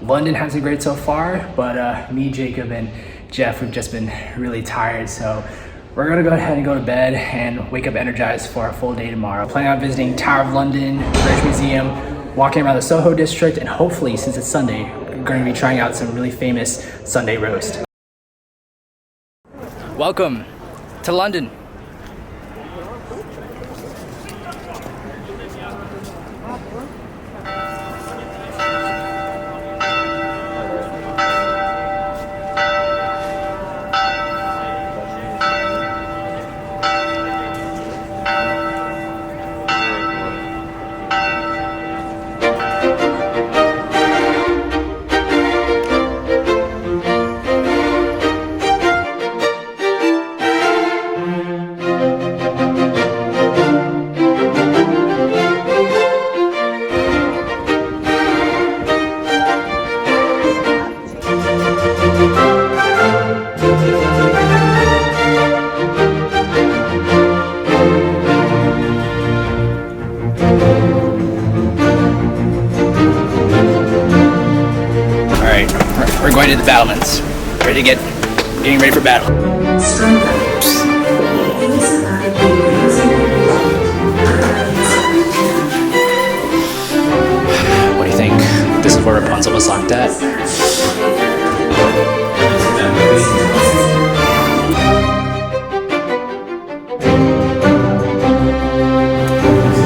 London hasn't been great so far, but me, Jacob, and Jeff, we've just been really tired, so we're gonna go ahead and go to bed and wake up energized for a full day tomorrow. Planning on visiting Tower of London, British Museum, walking around the Soho district, and hopefully, since it's Sunday, we're going to be trying out some really famous Sunday roast. Welcome to London. We're going to the battlements. Getting ready for battle. What do you think? This is where Rapunzel was locked at.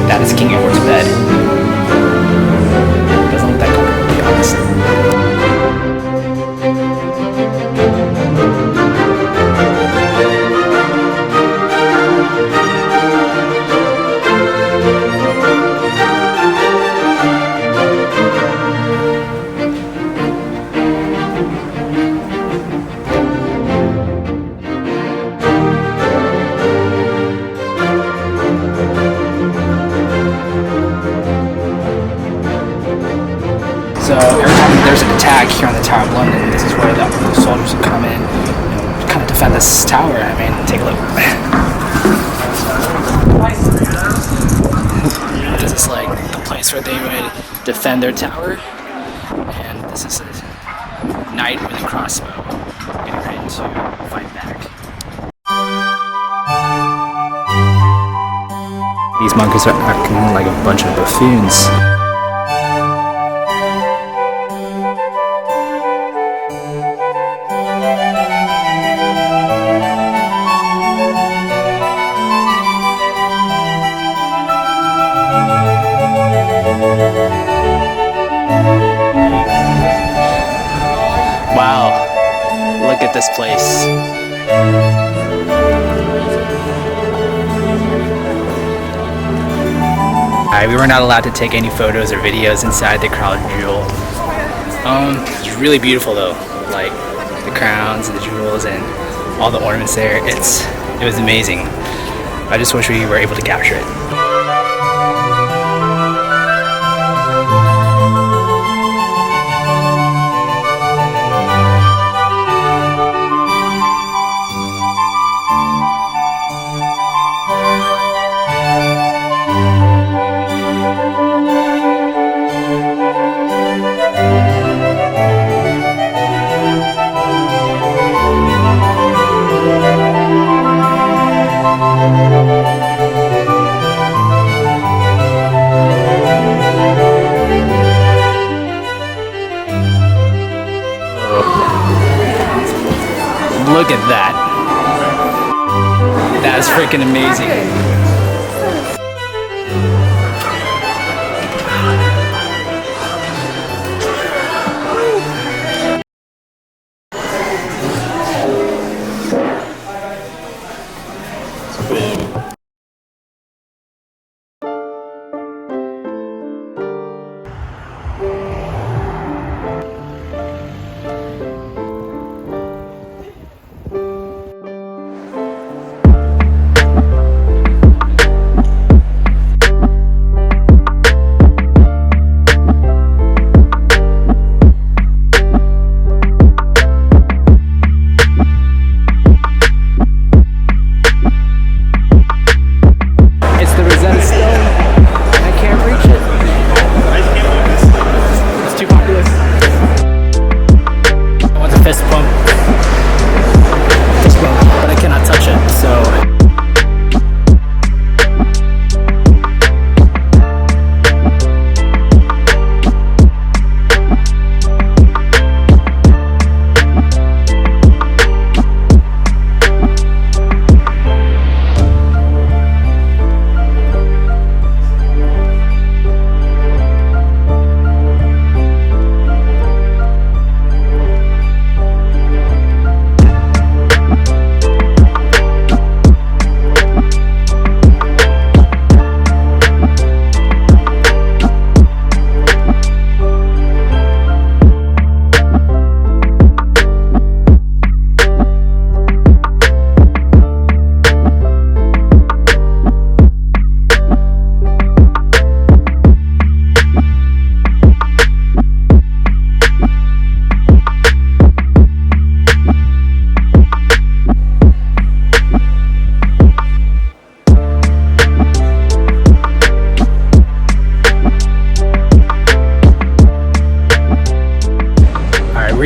That is King Edward's bed. Doesn't look that comfortable, to be honest. So every time there's an attack here on the Tower of London, this is where the soldiers would come in, kind of defend this tower. I mean, take a look. This is like the place where they would defend their tower, and this is a knight with a crossbow getting ready to fight back. These monkeys are acting like a bunch of buffoons. Wow, look at this place. We were not allowed to take any photos or videos inside the Crown Jewel. It's really beautiful though, like the crowns and the jewels and all the ornaments there. It was amazing. I just wish we were able to capture it. Look at that. That is freaking amazing.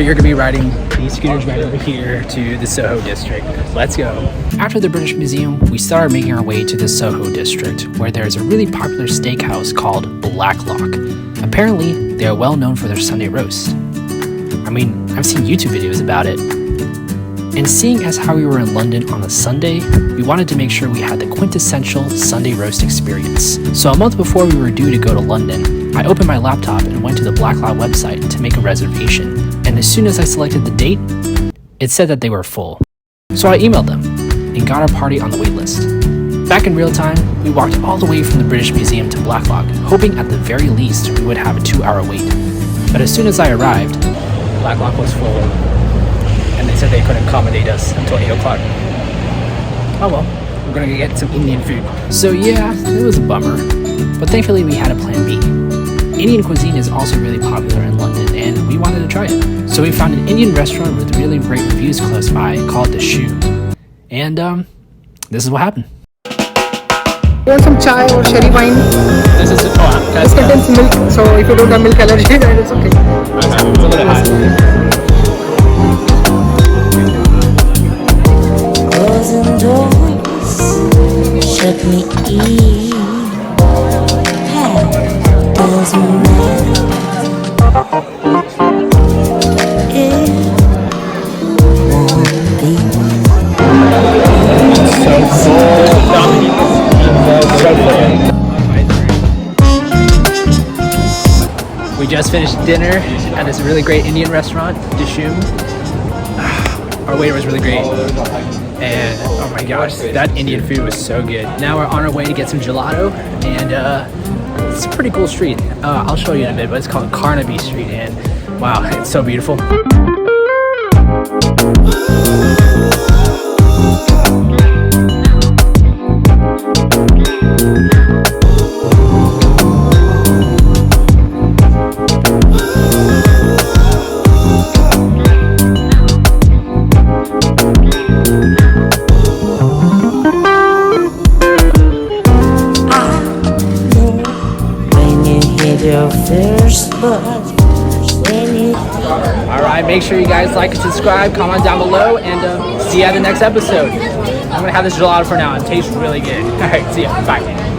we are gonna be riding these scooters right over here to the Soho district. Let's go. After the British Museum, we started making our way to the Soho district, where there's a really popular steakhouse called Blacklock. Apparently, they are well known for their Sunday roast. I mean, I've seen YouTube videos about it. And seeing as how we were in London on a Sunday, we wanted to make sure we had the quintessential Sunday roast experience. So a month before we were due to go to London, I opened my laptop and went to the Blacklock website to make a reservation. And as soon as I selected the date, it said that they were full. So I emailed them and got our party on the wait list. Back in real time, we walked all the way from the British Museum to Blacklock, hoping at the very least we would have a 2-hour wait. But as soon as I arrived, Blacklock was full, and they said they couldn't accommodate us until 8 o'clock. Oh well, we're gonna get some Indian food. So yeah, it was a bummer, but thankfully we had a plan B. Indian cuisine is also really popular in London, and we wanted to try it. So we found an Indian restaurant with really great reviews close by called Dishoom. And this is what happened. You want some chai or sherry wine? This is This contains milk, so if you don't have milk allergy, then it's okay. It's a little bit hot. Closing doors, shut me in. Hey, doesn't matter. We just finished dinner at this really great Indian restaurant, Dishoom. Our waiter was really great, and oh my gosh, that Indian food was so good. Now we're on our way to get some gelato, and it's a pretty cool street. I'll show you in a bit, but it's called Carnaby Street, and wow, it's so beautiful. Alright, make sure you guys like and subscribe, comment down below, and see you at the next episode. I'm gonna have this gelato for now. It tastes really good. Alright, see ya. Bye.